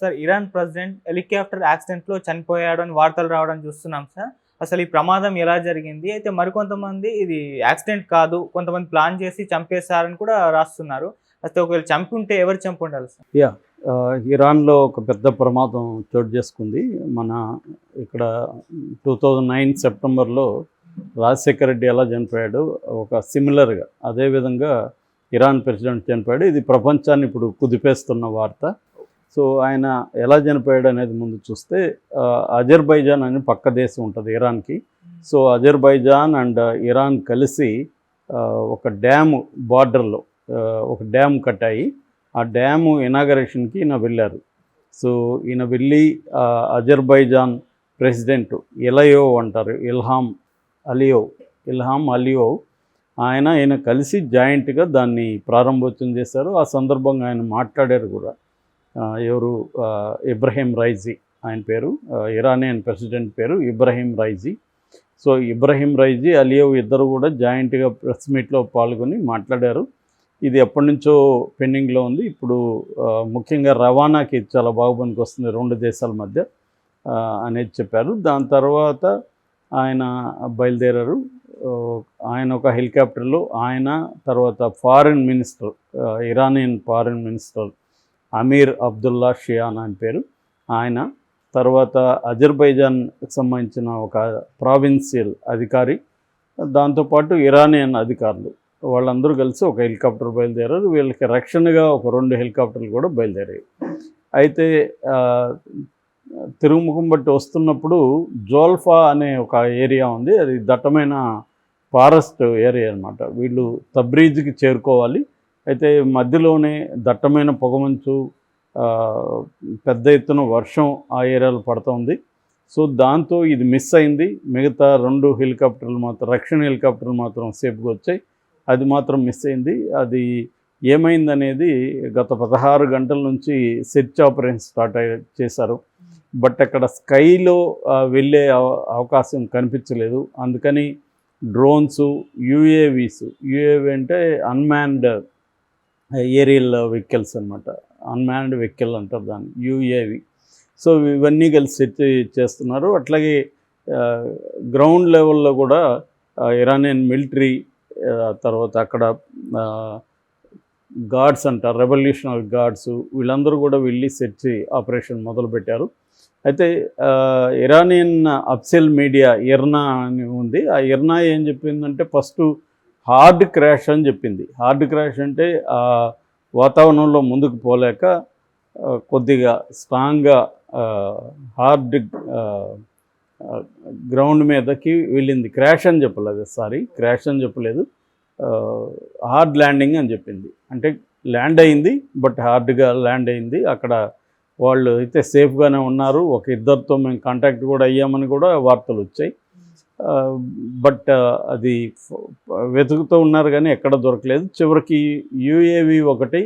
Sir Iran president helicopter యాక్సిడెంట్‌లో చనిపోయాడు అని వార్తలు రావడం చూస్తున్నాం సార్. అసలు ఈ ప్రమాదం ఎలా జరిగింది? అయితే మరికొంతమంది ఇది యాక్సిడెంట్ కాదు, కొంతమంది ప్లాన్ చేసి చంపేశారని కూడా రాస్తున్నారు. అయితే ఒకవేళ చంపుంటే ఎవరు చంపుండాలి సార్? యాహ్! ఇరాన్‌లో ఒక పెద్ద ప్రమాదం చోటు చేసుకుంది. మన ఇక్కడ 2009 సెప్టెంబర్‌లో రాజశేఖర్ రెడ్డి ఎలా చనిపోయాడో ఒక సిమిలర్‌గా అదే విధంగా ఇరాన్ ప్రెసిడెంట్ చనిపోయాడు. ఇది ప్రపంచాన్ని ఇప్పుడు కుదిపేస్తున్న వార్త. సో, ఆయన ఎలా చనిపోయాడు అనేది ముందు చూస్తే అజర్బైజాన్ అని పక్క దేశం ఉంటుంది ఇరాన్‌కి. సో, అజర్బైజాన్ అండ్ ఇరాన్ కలిసి ఒక డ్యామ్ బార్డర్‌లో ఒక డ్యామ్ కట్టాయి. ఆ డ్యాము ఇనాగరేషన్‌కి ఈయన వెళ్ళారు. సో, ఈయన వెళ్ళి అజర్బైజాన్ ప్రెసిడెంట్ ఇలయోవ్ అంటారు. ఇల్హామ్ అలియోవ్ ఆయన కలిసి జాయింట్‌గా దాన్ని ప్రారంభోత్సవం చేశారు. ఆ సందర్భంగా ఆయన మాట్లాడారు కూడా. ఎవరు ఇబ్రహీం రైజీ ఆయన పేరు. ఇరానియన్ ప్రెసిడెంట్ పేరు ఇబ్రహీం రైజీ. సో, ఇబ్రహీం రైజీ, అలియోవ్ ఇద్దరు కూడా జాయింట్‌గా ప్రెస్ మీట్‌లో పాల్గొని మాట్లాడారు. ఇది ఎప్పటినుంచో పెండింగ్లో ఉంది. ఇప్పుడు ముఖ్యంగా రవాణాకి చాలా బాగా పనికొస్తుంది 2 దేశాల మధ్య అనేది చెప్పారు. దాని తర్వాత ఆయన బయలుదేరారు. ఆయన ఒక హెలికాప్టర్లో ఆయన తర్వాత foreign minister Iranian foreign minister Amir Abdollahian ఆయన పేరు. ఆయన తర్వాత అజర్బైజాన్కి సంబంధించిన ఒక ప్రావిన్షియల్ అధికారి, దాంతోపాటు ఇరానియన్ అధికారులు వాళ్ళందరూ కలిసి ఒక హెలికాప్టర్ బయలుదేరారు. వీళ్ళకి రక్షణగా ఒక 2 హెలికాప్టర్లు కూడా బయలుదేరాయి. అయితే తిరుగుముఖం బట్టి వస్తున్నప్పుడు జోల్ఫా అనే ఒక ఏరియా ఉంది. అది దట్టమైన ఫారెస్ట్ ఏరియా అనమాట. వీళ్ళు తబ్రీజ్కి చేరుకోవాలి. అయితే మధ్యలోనే దట్టమైన పొగమంచు, పెద్ద ఎత్తున వర్షం ఆ ఏరియాలో పడుతుంది. సో, దాంతో ఇది మిస్ అయింది. మిగతా 2 హెలికాప్టర్లు మాత్రం రక్షణ హెలికాప్టర్లు మాత్రం సేఫ్గా వచ్చాయి. అది మాత్రం మిస్ అయింది. అది ఏమైందనేది గత 16 గంటల నుంచి సెర్చ్ ఆపరేషన్ స్టార్ట్ చేశారు. బట్ అక్కడ స్కైలో వెళ్ళే అవకాశం కనిపించలేదు. అందుకని డ్రోన్సు, యూఏవీ అంటే అన్మాన్డ్ ఏరియల్ వెహికల్స్ అనమాట. అన్మాన్డ్ వెహికల్ అంటారు దాన్ని, యూఏవీ. సో, ఇవన్నీ కలిసి సెర్చ్ చేస్తున్నారు. అట్లాగే గ్రౌండ్ లెవెల్లో కూడా ఇరానియన్ మిలిటరీ, తర్వాత అక్కడ గార్డ్స్ అంటారు, రెవల్యూషనరీ గార్డ్స్, వీళ్ళందరూ కూడా వెళ్ళి సెర్చ్ ఆపరేషన్ మొదలుపెట్టారు. అయితే ఇరానియన్ అఫ్సియల్ మీడియా ఇర్నా అని ఉంది. ఆ ఇర్నా ఏం చెప్పిందంటే ఫస్ట్ హార్డ్ క్రాష్ అని చెప్పింది. హార్డ్ క్రాష్ అంటే వాతావరణంలో ముందుకు పోలేక కొద్దిగా స్ట్రాంగ్గా హార్డ్ గ్రౌండ్ మీదకి వెళ్ళింది. క్రాష్ అని చెప్పలేదు, హార్డ్ ల్యాండింగ్ అని చెప్పింది. అంటే ల్యాండ్ అయింది, బట్ హార్డ్గా ల్యాండ్ అయింది. అక్కడ వాళ్ళు అయితే సేఫ్గానే ఉన్నారు. ఒక ఇద్దరితో మేము కాంటాక్ట్ కూడా అయ్యామని కూడా వార్తలు వచ్చాయి. బట్ అది వెతుకుతూ ఉన్నారు కానీ ఎక్కడ దొరకలేదు. చివరికి యూఏవీ ఒకటి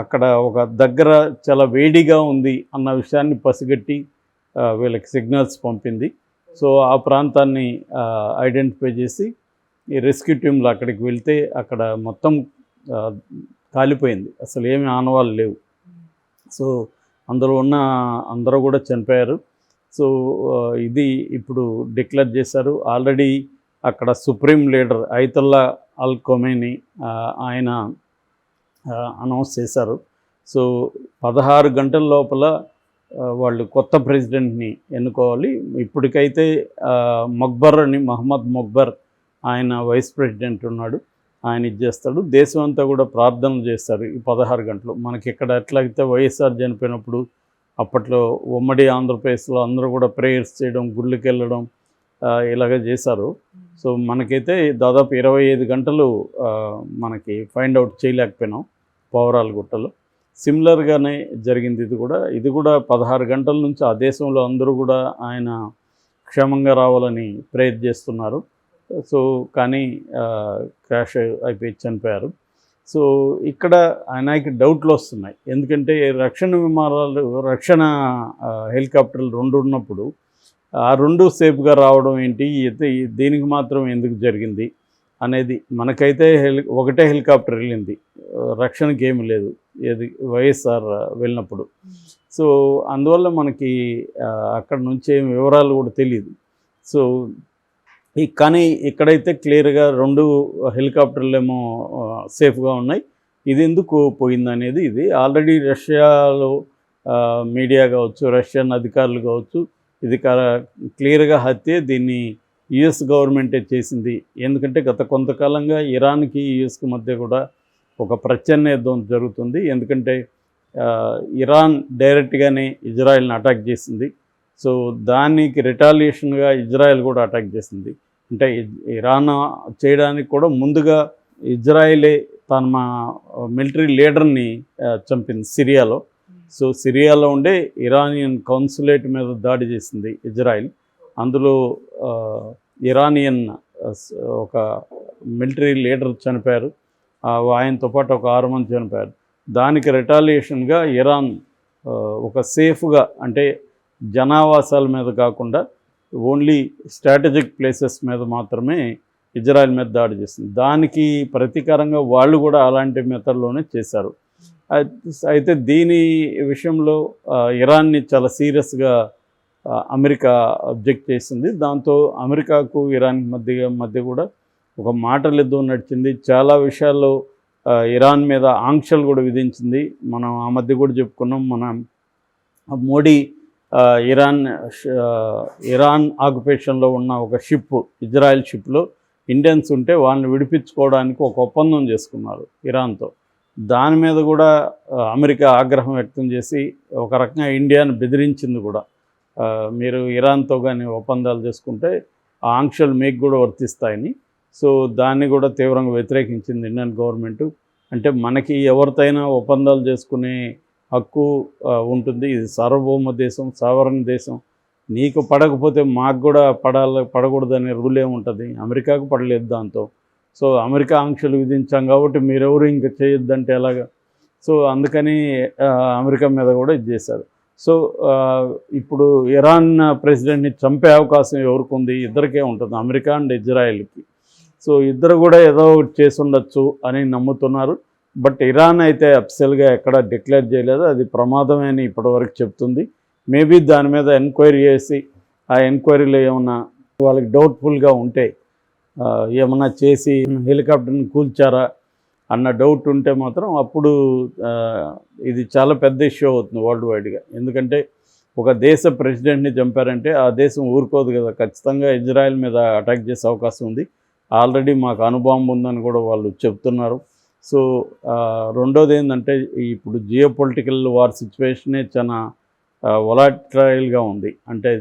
అక్కడ ఒక దగ్గర చాలా వేడిగా ఉంది అన్న విషయాన్ని పసిగట్టి వీళ్ళకి సిగ్నల్స్ పంపింది. సో, ఆ ప్రాంతాన్ని ఐడెంటిఫై చేసి ఈ రెస్క్యూ టీంలు అక్కడికి వెళ్తే అక్కడ మొత్తం కాలిపోయింది. అసలు ఏమి ఆనవాళ్ళు లేవు. సో, అందులో ఉన్న అందరూ కూడా చనిపోయారు. సో, ఇది ఇప్పుడు డిక్లేర్ చేశారు. ఆల్రెడీ అక్కడ సుప్రీం లీడర్ అయతుల్లా అల్ ఖొమైనీ ఆయన అనౌన్స్ చేశారు. సో, 16 గంటల లోపల వాళ్ళు కొత్త ప్రెసిడెంట్ని ఎన్నుకోవాలి. ఇప్పటికైతే మహమ్మద్ మొక్బర్ ఆయన వైస్ ప్రెసిడెంట్ ఉన్నాడు. ఆయన ఇది చేస్తాడు. దేశం అంతా కూడా ప్రార్థనలు చేస్తారు ఈ 16 గంటలు. మనకి ఇక్కడ ఎట్లయితే వైఎస్ఆర్ చనిపోయినప్పుడు అప్పట్లో ఉమ్మడి ఆంధ్రప్రదేశ్లో అందరూ కూడా ప్రేయర్స్ చేయడం, గుళ్ళకి వెళ్ళడం ఇలాగ చేశారు. సో, మనకైతే దాదాపు 25 గంటలు మనకి ఫైండ్ అవుట్ చేయలేకపోయినాం పౌరాల గుట్టలో. సిమిలర్గానే జరిగింది ఇది కూడా 16 గంటల నుంచి ఆ దేశంలో అందరూ కూడా ఆయన క్షేమంగా రావాలని ప్రేయర్ చేస్తున్నారు. సో, కానీ క్రాష్ అయిపోయి చనిపోయారు. సో, ఇక్కడ ఆయనకి డౌట్లు వస్తున్నాయి. ఎందుకంటే రక్షణ హెలికాప్టర్లు 2 ఉన్నప్పుడు ఆ 2 సేఫ్గా రావడం ఏంటి, దీనికి మాత్రం ఎందుకు జరిగింది అనేది. మనకైతే ఒకటే హెలికాప్టర్ వెళ్ళింది, రక్షణకి ఏమి లేదు. ఏది వైఎస్ఆర్ వెళ్ళినప్పుడు. సో అందువల్ల మనకి అక్కడ నుంచి ఏం వివరాలు కూడా తెలియదు. సో కానీ ఇక్కడైతే క్లియర్గా 2 హెలికాప్టర్లేమో సేఫ్గా ఉన్నాయి. ఇది ఎందుకు పోయిందనేది ఇది ఆల్రెడీ రష్యాలో మీడియా కావచ్చు, రష్యన్ అధికారులు కావచ్చు, ఇది క్లియర్గా హత్యే, దీన్ని యుఎస్ గవర్నమెంటే చేసింది. ఎందుకంటే గత కొంతకాలంగా ఇరాన్కి యుఎస్కి మధ్య కూడా ఒక ప్రచ్ఛన్న యుద్ధం జరుగుతుంది. ఎందుకంటే ఇరాన్ డైరెక్ట్గానే ఇజ్రాయెల్ని అటాక్ చేసింది. సో దానికి రిటాలియేషన్గా ఇజ్రాయెల్ కూడా అటాక్ చేసింది. అంటే ఇరాన్ చేయడానికి కూడా ముందుగా ఇజ్రాయెలే తన మిలిటరీ లీడర్ని చంపింది సిరియాలో. సో సిరియాలో ఉండే ఇరానియన్ కౌన్సులేట్ మీద దాడి చేసింది ఇజ్రాయెల్. అందులో ఇరానియన్ ఒక మిలిటరీ లీడర్ చనిపోయారు. ఆయనతో పాటు ఒక 6 మంది చనిపోయారు. దానికి రిటాలియేషన్గా ఇరాన్ ఒక సేఫ్గా, అంటే జనావాసాల మీద కాకుండా ఓన్లీ స్ట్రాటజిక్ ప్లేసెస్ మీద మాత్రమే ఇజ్రాయెల్ మీద దాడి చేసింది. దానికి ప్రతీకారంగా వాళ్ళు కూడా అలాంటి మెథడ్లోనే చేశారు. అయితే దీని విషయంలో ఇరాన్ని చాలా సీరియస్గా అమెరికా అబ్జెక్ట్ చేసింది. దాంతో అమెరికాకు ఇరాన్ మధ్య కూడా ఒక మాటల యుద్ధం నడిచింది. చాలా విషయాల్లో ఇరాన్ మీద ఆంక్షలు కూడా విధించింది. మనం ఆ మధ్య కూడా చెప్పుకున్నాం. మన మోడీ ఇరాన్ ఆక్యుపేషన్లో ఉన్న ఒక షిప్, ఇజ్రాయెల్ షిప్లో ఇండియన్స్ ఉంటే వాళ్ళని విడిపించుకోవడానికి ఒక ఒప్పందం చేసుకున్నారు ఇరాన్తో. దాని మీద కూడా అమెరికా ఆగ్రహం వ్యక్తం చేసి ఒక రకంగా ఇండియాను బెదిరించింది కూడా. మీరు ఇరాన్తో కానీ ఒప్పందాలు చేసుకుంటే ఆ ఆంక్షలు మీకు కూడా వర్తిస్తాయని. సో దాన్ని కూడా తీవ్రంగా వ్యతిరేకించింది ఇండియన్ గవర్నమెంటు. అంటే మనకి ఎవరితోనైనా ఒప్పందాలు చేసుకునే హక్కు ఉంటుంది. ఇది సార్వభౌమ దేశం, సావరణ దేశం. నీకు పడకపోతే మాకు కూడా పడకూడదనే రూల్ ఏముంటుంది? అమెరికాకు పడలేదు దాంతో. సో అమెరికా ఆంక్షలు విధించాం కాబట్టి మీరెవరు ఇంకా చేయొద్దంటే ఎలాగా? సో అందుకని అమెరికా మీద కూడా ఇది చేశారు. సో ఇప్పుడు ఇరాన్ ప్రెసిడెంట్ని చంపే అవకాశం ఎవరికి ఉంది? ఇద్దరికే ఉంటుంది, అమెరికా అండ్ ఇజ్రాయెల్కి. సో ఇద్దరు కూడా ఏదో ఒకటి చేసి ఉండొచ్చు అని నమ్ముతున్నారు. బట్ ఇరాన్ అయితే అఫిషియల్గా ఎక్కడ డిక్లేర్ చేయలేదు. అది ప్రమాదమే అని ఇప్పటివరకు చెప్తుంది. మేబీ దాని మీద ఎంక్వైరీ చేసి ఆ ఎంక్వైరీలో ఏమన్నా వాళ్ళకి డౌట్ఫుల్గా ఉంటే, ఏమన్నా చేసి హెలికాప్టర్ని కూల్చారా అన్న డౌట్ ఉంటే మాత్రం అప్పుడు ఇది చాలా పెద్ద ఇష్యూ అవుతుంది వరల్డ్ వైడ్గా. ఎందుకంటే ఒక దేశ ప్రెసిడెంట్ని చంపారంటే ఆ దేశం ఊరుకోదు కదా, ఖచ్చితంగా ఇజ్రాయెల్ మీద అటాక్ చేసే అవకాశం ఉంది. ఆల్రెడీ మాకు అనుభవం ఉందని కూడా వాళ్ళు చెప్తున్నారు. సో రెండోది ఏంటంటే ఇప్పుడు జియో పొలిటికల్ వార్ సిచ్యువేషనే చాలా వొలాటైల్గా ఉంది. అంటే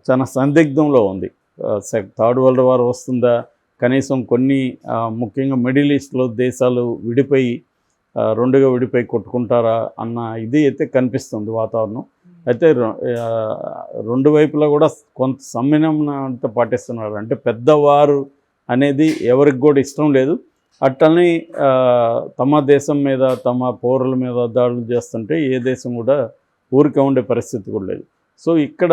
చాలా సందిగ్ధంలో ఉంది. థర్డ్ వరల్డ్ వార్ వస్తుందా, కనీసం కొన్ని ముఖ్యంగా మిడిల్ ఈస్ట్లో దేశాలు రెండుగా విడిపోయి కొట్టుకుంటారా అన్న ఇది అయితే కనిపిస్తుంది వాతావరణం. అయితే రెండు వైపులా కూడా కొంత సంయమనంతో పాటిస్తున్నారు. అంటే పెద్దవారు అనేది ఎవరికి కూడా ఇష్టం లేదు. అట్లని తమ దేశం మీద, తమ పౌరుల మీద దాడులు చేస్తుంటే ఏ దేశం కూడా ఊరికే ఉండే పరిస్థితి కూడా లేదు. సో ఇక్కడ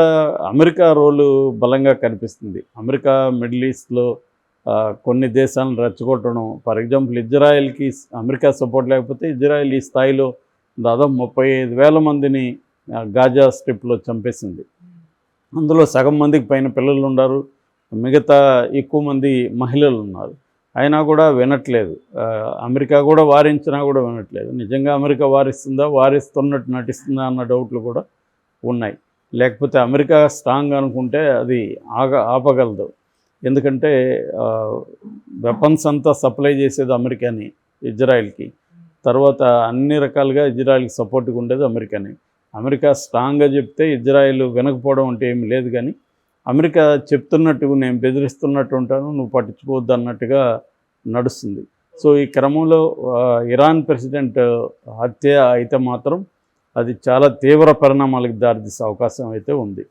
అమెరికా రోలు బలంగా కనిపిస్తుంది. అమెరికా మిడిల్ ఈస్ట్లో కొన్ని దేశాలను రెచ్చగొట్టడం. ఫర్ ఎగ్జాంపుల్ ఇజ్రాయెల్కి అమెరికా సపోర్ట్ లేకపోతే ఇజ్రాయెల్ ఈ స్థాయిలో దాదాపు 35,000 మందిని గాజా స్ట్రిప్లో చంపేసింది. అందులో సగం మందికి పైన పిల్లలు ఉన్నారు, మిగతా ఎక్కువ మంది మహిళలు ఉన్నారు. అయినా కూడా వినట్లేదు. అమెరికా కూడా వారించినా కూడా వినట్లేదు. నిజంగా అమెరికా వారిస్తున్నట్టు నటిస్తుందా అన్న డౌట్లు కూడా ఉన్నాయి. లేకపోతే అమెరికా స్ట్రాంగ్ అనుకుంటే అది ఆపగలదు. ఎందుకంటే వెపన్స్ అంతా సప్లై చేసేది అమెరికాని ఇజ్రాయెల్కి. తర్వాత అన్ని రకాలుగా ఇజ్రాయెల్కి సపోర్ట్గా ఉండేది అమెరికాని. అమెరికా స్ట్రాంగ్గా చెప్తే ఇజ్రాయెల్ వినకపోవడం అంటే ఏమి లేదు. కానీ అమెరికా చెప్తున్నట్టు నేను బెదిరిస్తున్నట్టు ఉంటాను, నువ్వు పట్టించుకోవద్దు అన్నట్టుగా నడుస్తుంది. సో ఈ క్రమంలో ఇరాన్ ప్రెసిడెంట్ హత్య అయితే మాత్రం అది చాలా తీవ్ర పరిణామాలకు దారితీసే అవకాశం అయితే ఉంది.